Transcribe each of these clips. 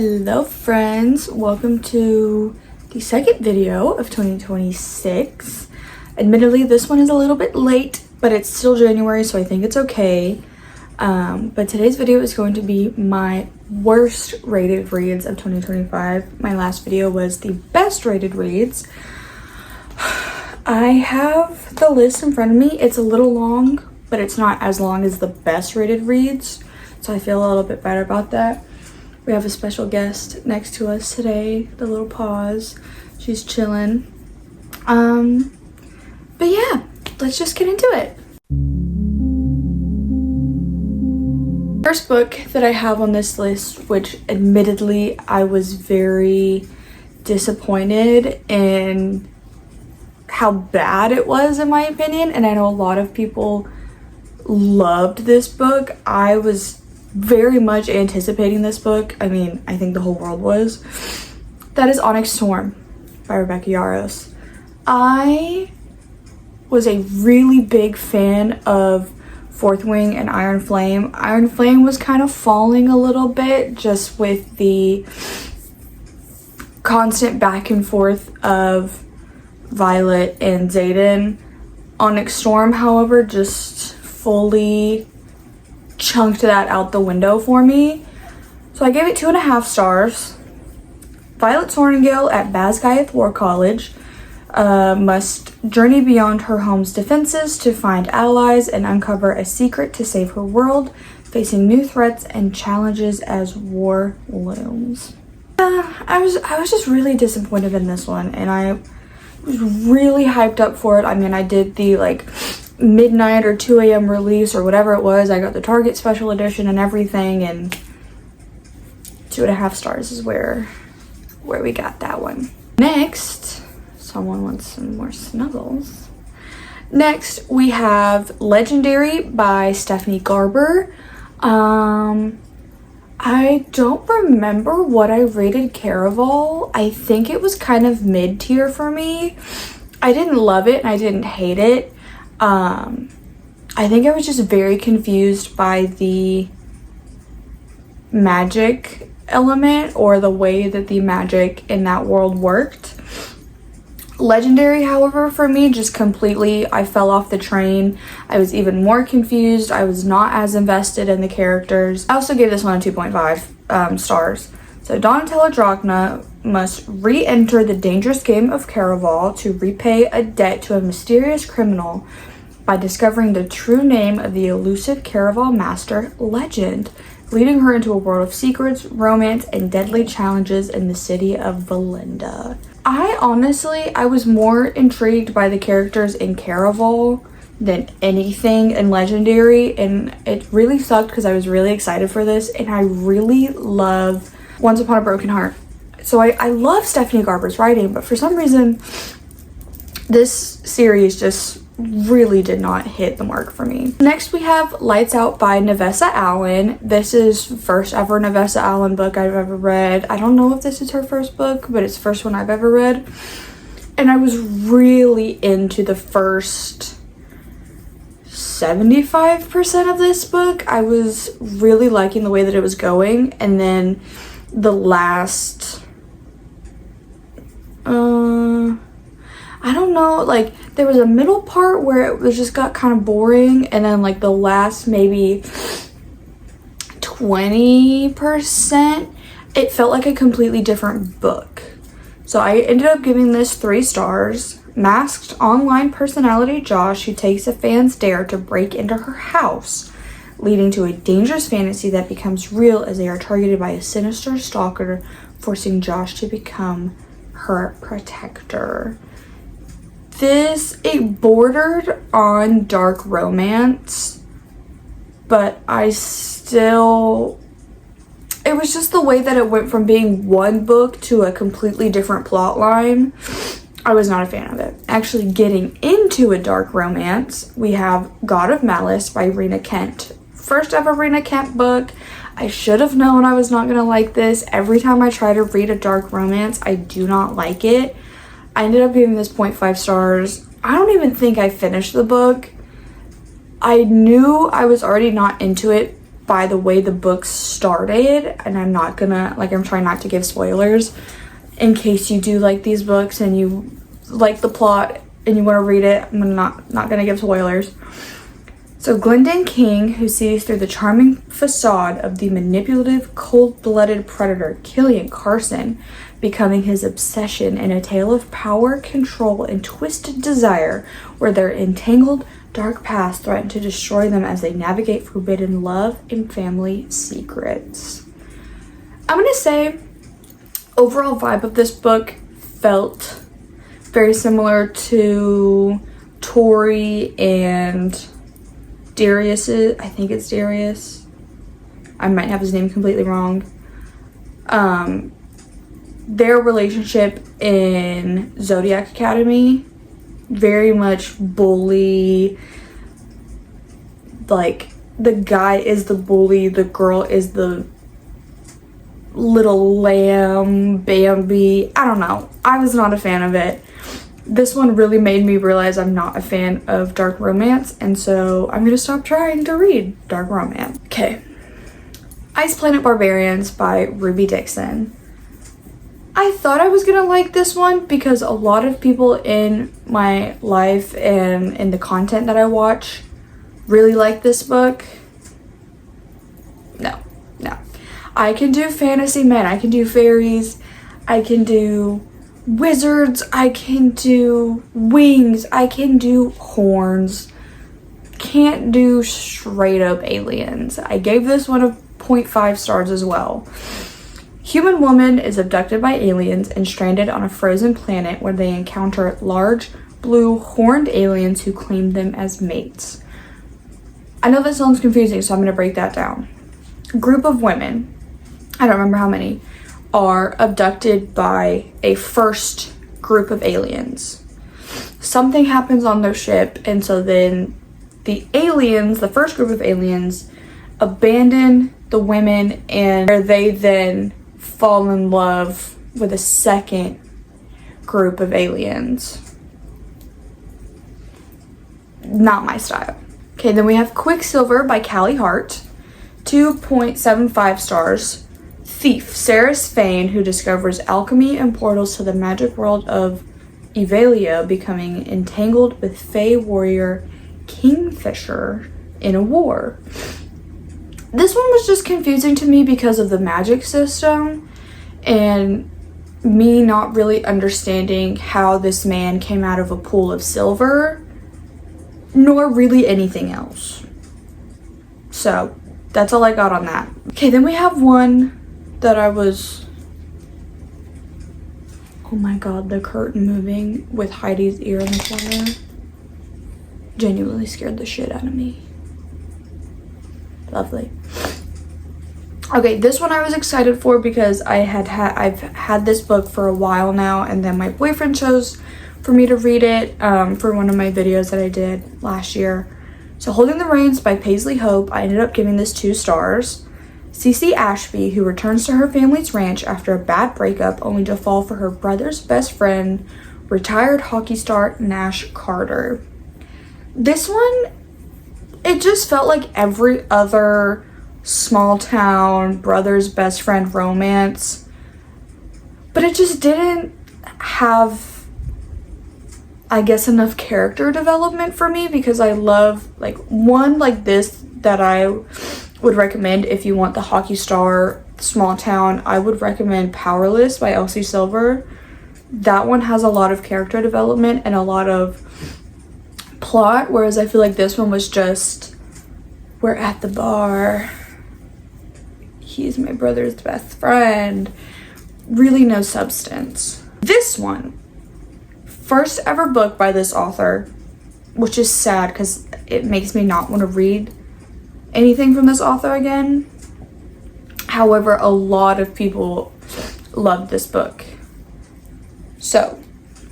Hello friends, welcome to the second video of 2026. Admittedly, this one is a little bit late, but it's still January, so I think it's okay. But today's video is going to be my worst rated reads of 2025. My last video was the best rated reads. I have the list in front of me. It's a little long, but it's not as long as the best rated reads, so I feel a little bit better about that. We have a special guest next to us today, the little pause. She's chilling. But yeah, let's just get into it. First book that I have on this list, which admittedly I was very disappointed in how bad it was in my opinion, and I know a lot of people loved this book. I was very much anticipating this book. I mean, I think the whole world was. That is Onyx Storm by Rebecca Yarros. I was a really big fan of Fourth Wing and Iron Flame. Iron Flame was kind of falling a little bit just with the constant back and forth of Violet and Xaden. Onyx Storm, however, just fully chunked that out the window for me. So I gave it 2.5 stars. Violet Sorrengail at Basgiath War College must journey beyond her home's defenses to find allies and uncover a secret to save her world, facing new threats and challenges as war looms. I was just really disappointed in this one, and I was really hyped up for it. I mean, I did the midnight or 2 a.m. release or whatever it was. I got the Target special edition and everything, and 2.5 stars is where we got that one. Next, someone wants some more snuggles. Next, we have Legendary by Stephanie Garber. I don't remember what I rated Caraval. I think it was kind of mid-tier for me. I didn't love it and I didn't hate it. I think I was just very confused by the magic element or the way that the magic in that world worked. Legendary, however, for me, just completely, I fell off the train. I was even more confused. I was not as invested in the characters. I also gave this one a 2.5 stars. So Donatella Drachna must re-enter the dangerous game of Caraval to repay a debt to a mysterious criminal by discovering the true name of the elusive Caraval master, Legend, leading her into a world of secrets, romance, and deadly challenges in the city of Valinda. I was more intrigued by the characters in Caraval than anything in Legendary, and it really sucked because I was really excited for this, and I really love Once Upon a Broken Heart. So I love Stephanie Garber's writing, but for some reason this series just really did not hit the mark for me. Next, we have Lights Out by Navessa Allen. This is first ever Navessa Allen book I've ever read. I don't know if this is her first book, but it's the first one I've ever read. And I was really into the first 75% of this book. I was really liking the way that it was going, and then the last I don't know, there was a middle part where it was just got kind of boring, and then the last maybe 20% it felt like a completely different book. So I ended up giving this 3 stars. Masked online personality Josh, who takes a fan's dare to break into her house, leading to a dangerous fantasy that becomes real as they are targeted by a sinister stalker, forcing Josh to become her protector. It bordered on dark romance, but it was just the way that it went from being one book to a completely different plot line. I was not a fan of it. Actually, getting into a dark romance, we have God of Malice by Rena Kent. First ever Rena Kent book. I should have known I was not going to like this. Every time I try to read a dark romance, I do not like it. I ended up giving this 0.5 stars. I don't even think I finished the book. I knew I was already not into it by the way the book started, and I'm not gonna, like, I'm trying not to give spoilers in case you do like these books and you like the plot and you want to read it. I'm not gonna give spoilers. So Glendon King, who sees through the charming facade of the manipulative, cold-blooded predator Killian Carson, becoming his obsession in a tale of power, control, and twisted desire, where their entangled, dark past threaten to destroy them as they navigate forbidden love and family secrets. I'm gonna say, overall vibe of this book felt very similar to Tori and Darius's. I think it's Darius. I might have his name completely wrong. Their relationship in Zodiac Academy, very much bully. Like, the guy is the bully, the girl is the little lamb, Bambi. I don't know. I was not a fan of it. This one really made me realize I'm not a fan of dark romance, and so I'm gonna stop trying to read dark romance. Okay. Ice Planet Barbarians by Ruby Dixon. I thought I was gonna like this one because a lot of people in my life and in the content that I watch really like this book. No. I can do fantasy men, I can do fairies, I can do wizards, I can do wings, I can do horns. Can't do straight up aliens. I gave this one a 0.5 stars as well. Human woman is abducted by aliens and stranded on a frozen planet where they encounter large blue horned aliens who claim them as mates. I know that sounds confusing, so I'm going to break that down. A group of women, I don't remember how many, are abducted by a first group of aliens. Something happens on their ship, and so then the aliens, the first group of aliens, abandon the women, and they then fall in love with a second group of aliens. Not my style. Okay, then we have Quicksilver by Callie Hart, 2.75 stars. Thief, Ceres Fane, who discovers alchemy and portals to the magic world of Evalia, becoming entangled with Fey warrior Kingfisher in a war. This one was just confusing to me because of the magic system and me not really understanding how this man came out of a pool of silver, nor really anything else. So that's all I got on that. Okay, then we have one that I was, oh my god, the curtain moving with Heidi's ear in the corner genuinely scared the shit out of me. Lovely. Okay, this one I was excited for because I've had this book for a while now, and then my boyfriend chose for me to read it for one of my videos that I did last year. So Holding the Reins by Paisley Hope, I ended up giving this 2 stars. Cece Ashby, who returns to her family's ranch after a bad breakup only to fall for her brother's best friend, retired hockey star Nash Carter. This one, it just felt like every other small town brother's best friend romance, but it just didn't have, I guess, enough character development for me, because I love, like, one like this that I would recommend if you want the hockey star small town. I would recommend Powerless by Elsie Silver. That one has a lot of character development and a lot of plot, whereas I feel like this one was just, we're at the bar, he's my brother's best friend, really no substance. This one, first ever book by this author, which is sad because it makes me not want to read anything from this author again. However, a lot of people loved this book. So,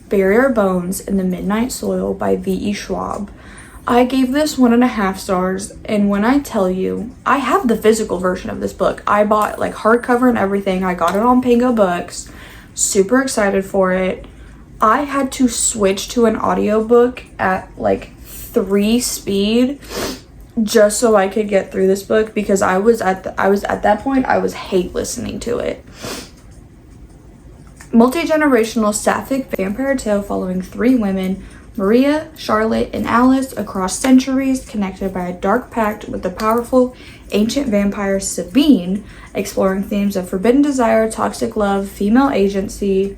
Bury Our Bones in the Midnight Soil by V.E. Schwab. I gave this 1.5 stars, and when I tell you, I have the physical version of this book. I bought like hardcover and everything. I got it on Pango Books. Super excited for it. I had to switch to an audiobook at like 3 speed just so I could get through this book, because I was at that point, I was hate listening to it. Multi-generational sapphic vampire tale following 3 women, Maria, Charlotte, and Alice, across centuries, connected by a dark pact with the powerful ancient vampire Sabine, exploring themes of forbidden desire, toxic love, female agency,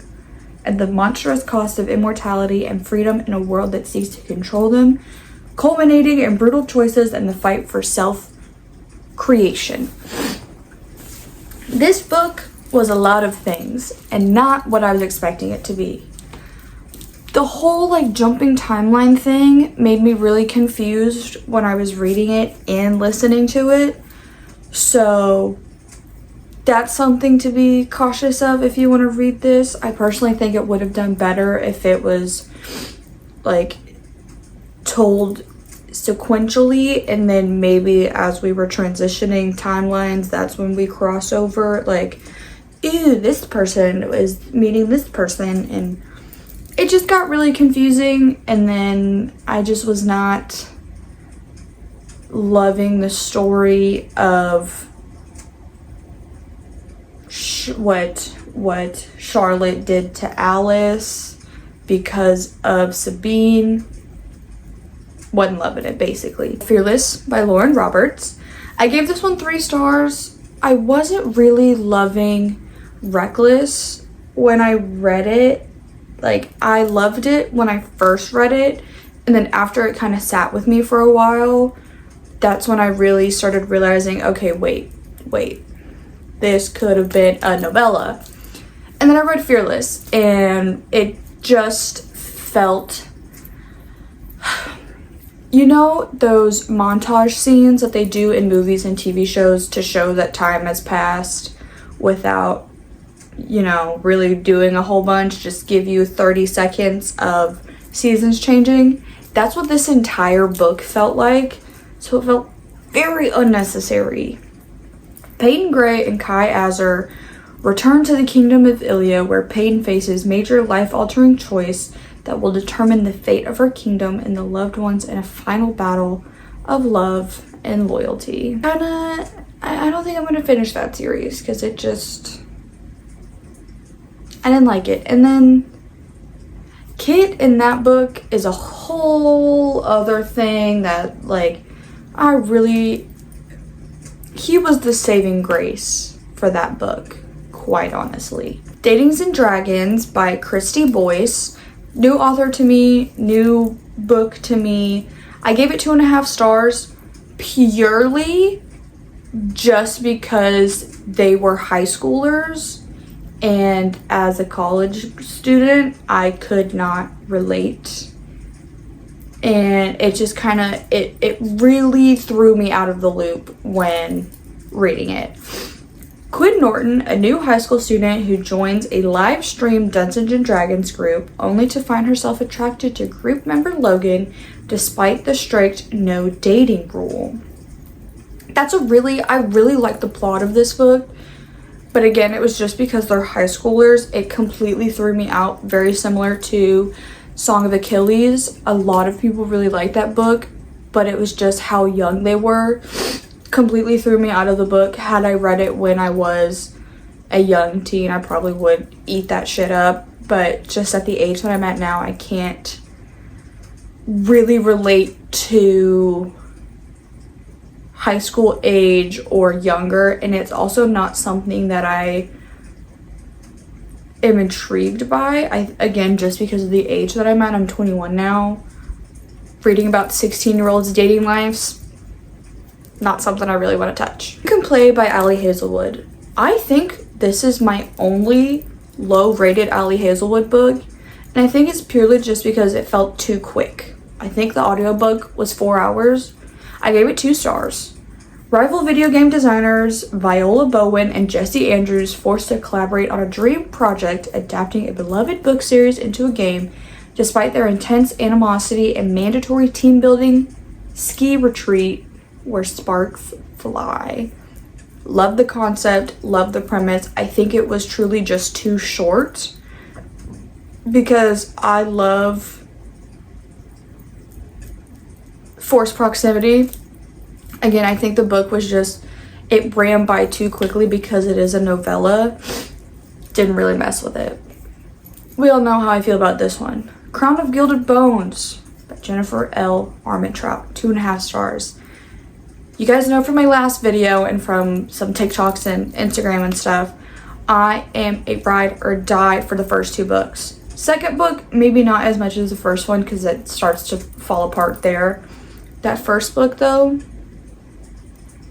and the monstrous cost of immortality and freedom in a world that seeks to control them, culminating in brutal choices and the fight for self-creation. This book was a lot of things, and not what I was expecting it to be. The whole like jumping timeline thing made me really confused when I was reading it and listening to it. So that's something to be cautious of if you want to read this. I personally think it would have done better if it was like told sequentially, and then maybe as we were transitioning timelines, that's when we cross over, like, ew, this person is meeting this person, and it just got really confusing. And then I just was not loving the story of what Charlotte did to Alice because of Sabine. Wasn't loving it, basically. Fearless by Lauren Roberts. I gave this one 3 stars. I wasn't really loving Reckless when I read it. Like, I loved it when I first read it, and then after it kind of sat with me for a while, that's when I really started realizing, okay, wait, this could have been a novella. And then I read Fearless, and it just felt, you know, those montage scenes that they do in movies and TV shows to show that time has passed without, you know, really doing a whole bunch, just give you 30 seconds of seasons changing. That's what this entire book felt like. So it felt very unnecessary. Peyton Gray and Kai Azar return to the kingdom of Ilya, where Peyton faces major life-altering choice that will determine the fate of her kingdom and the loved ones in a final battle of love and loyalty. I don't think I'm gonna finish that series because it just, I didn't like it. And then Kit in that book is a whole other thing that, like, he was the saving grace for that book, quite honestly. Datings and Dragons by Christy Boyce. New author to me, new book to me. I gave it 2.5 stars purely just because they were high schoolers, and as a college student, I could not relate. And it just kind of, it really threw me out of the loop when reading it. Quinn Norton, a new high school student who joins a live stream Dungeons and Dragons group only to find herself attracted to group member Logan despite the strict no dating rule. I really like the plot of this book, but again, it was just because they're high schoolers. It completely threw me out, very similar to Song of Achilles. A lot of people really liked that book, but it was just how young they were. Completely threw me out of the book. Had I read it when I was a young teen, I probably would eat that shit up, but just at the age that I'm at now, I can't really relate to high school age or younger, and it's also not something that I am intrigued by. Again, just because of the age that I'm at, I'm 21 now. Reading about 16-year-olds' dating lives, not something I really want to touch. You Can Play by Ali Hazelwood. I think this is my only low-rated Ali Hazelwood book, and I think it's purely just because it felt too quick. I think the audiobook was 4 hours. I gave it 2 stars. Rival video game designers Viola Bowen and Jesse Andrews forced to collaborate on a dream project adapting a beloved book series into a game despite their intense animosity and mandatory team building ski retreat where sparks fly. Love the concept, love the premise. I think it was truly just too short because I love forced proximity. Again, I think the book was just, it ran by too quickly because it is a novella. Didn't really mess with it. We all know how I feel about this one. Crown of Gilded Bones by Jennifer L. Armentrout, 2.5 stars. You guys know from my last video and from some TikToks and Instagram and stuff, I am a ride or die for the first 2 books. Second book, maybe not as much as the first one because it starts to fall apart there. That first book though,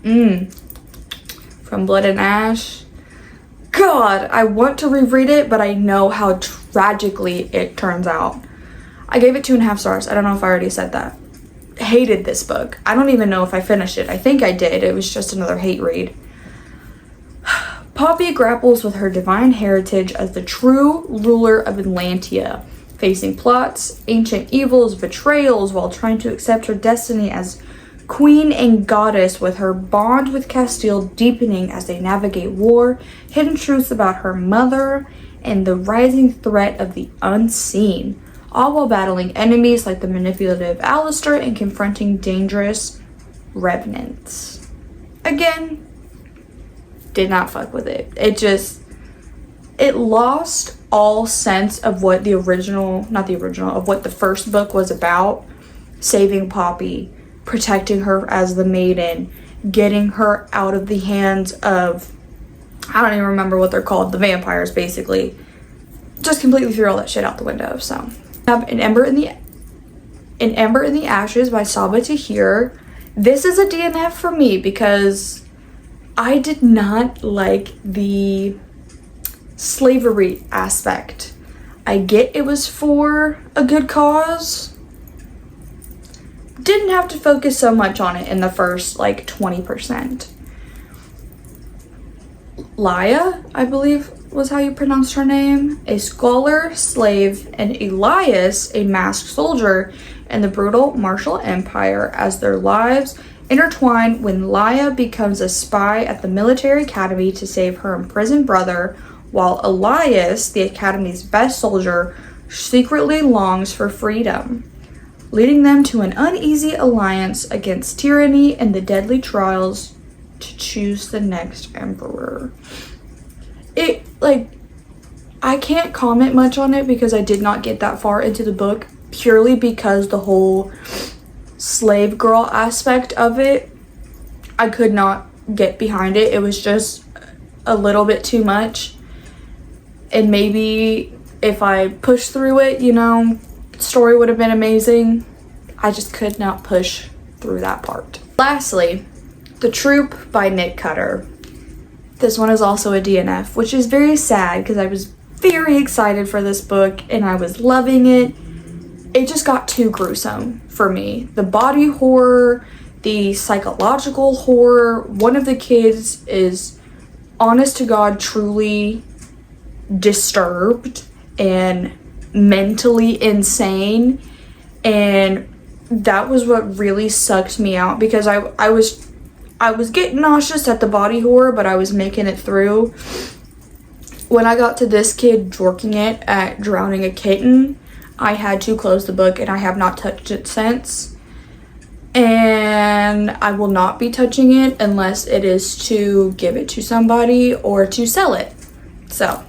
From Blood and Ash. God, I want to reread it, but I know how tragically it turns out. I gave it 2.5 stars. I don't know if I already said that. Hated this book. I don't even know if I finished it. I think I did. It was just another hate read. Poppy grapples with her divine heritage as the true ruler of Atlantia, facing plots, ancient evils, betrayals, while trying to accept her destiny as queen and goddess, with her bond with Castile deepening as they navigate war, hidden truths about her mother, and the rising threat of the unseen, all while battling enemies like the manipulative Alistair and confronting dangerous revenants. Again, did not fuck with it. It lost all sense of what the original, of what the first book was about. Saving Poppy, protecting her as the maiden, getting her out of the hands of, I don't even remember what they're called, the vampires basically. Just completely threw all that shit out the window. So I have An Ember in the Ashes by Sabaa Tahir. This is a DNF for me because I did not like the slavery aspect. I get it was for a good cause. Didn't have to focus so much on it in the first like 20%. Laia, I believe was how you pronounced her name, a scholar, slave, and Elias, a masked soldier in the brutal martial empire, as their lives intertwine when Laia becomes a spy at the military academy to save her imprisoned brother, while Elias, the academy's best soldier, secretly longs for freedom, leading them to an uneasy alliance against tyranny and the deadly trials to choose the next emperor. I can't comment much on it because I did not get that far into the book, purely because the whole slave girl aspect of it, I could not get behind it. It was just a little bit too much. And maybe if I pushed through it, story would have been amazing. I just could not push through that part. Lastly, The Troop by Nick Cutter. This one is also a DNF, which is very sad because I was very excited for this book and I was loving it. It just got too gruesome for me. The body horror, the psychological horror. One of the kids is, honest to God, truly disturbed and mentally insane, and that was what really sucked me out because I was getting nauseous at the body horror, but I was making it through. When I got to this kid jorking it at drowning a kitten, I had to close the book and I have not touched it since. And I will not be touching it unless it is to give it to somebody or to sell it. So,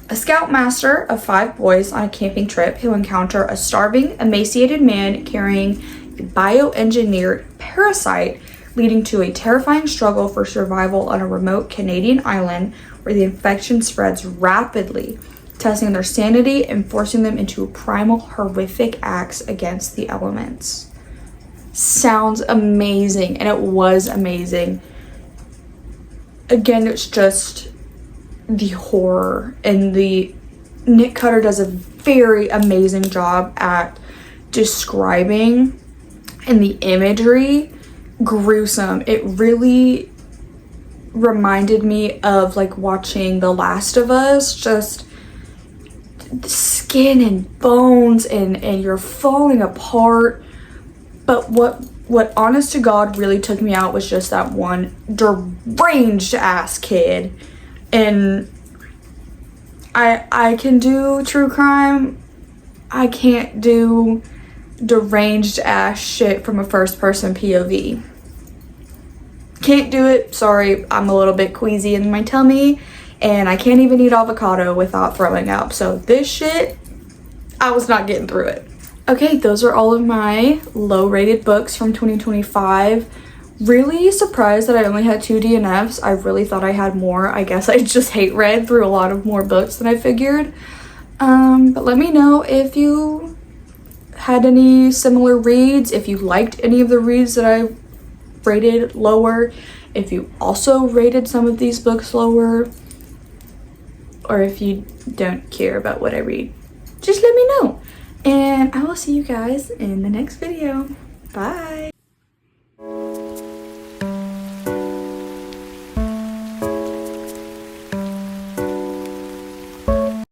a scoutmaster of 5 boys on a camping trip who encounter a starving, emaciated man carrying a bioengineered parasite, leading to a terrifying struggle for survival on a remote Canadian island where the infection spreads rapidly, testing their sanity and forcing them into primal, horrific acts against the elements. Sounds amazing, and it was amazing. Again, it's just the horror, and Nick Cutter does a very amazing job at describing, and the imagery, gruesome. It really reminded me of like watching The Last of Us, just skin and bones and you're falling apart. But what honest to God really took me out was just that one deranged ass kid. And I can do true crime. I can't do deranged ass shit from a first person POV. Can't do it. Sorry, I'm a little bit queasy in my tummy and I can't even eat avocado without throwing up. So this shit, I was not getting through it. Okay, those are all of my low rated books from 2025. Really surprised that I only had 2 DNFs. I really thought I had more. I guess I just hate read through a lot of more books than I figured. But let me know if you had any similar reads, if you liked any of the reads that I rated lower, if you also rated some of these books lower, or if you don't care about what I read. Just let me know. And I will see you guys in the next video. Bye.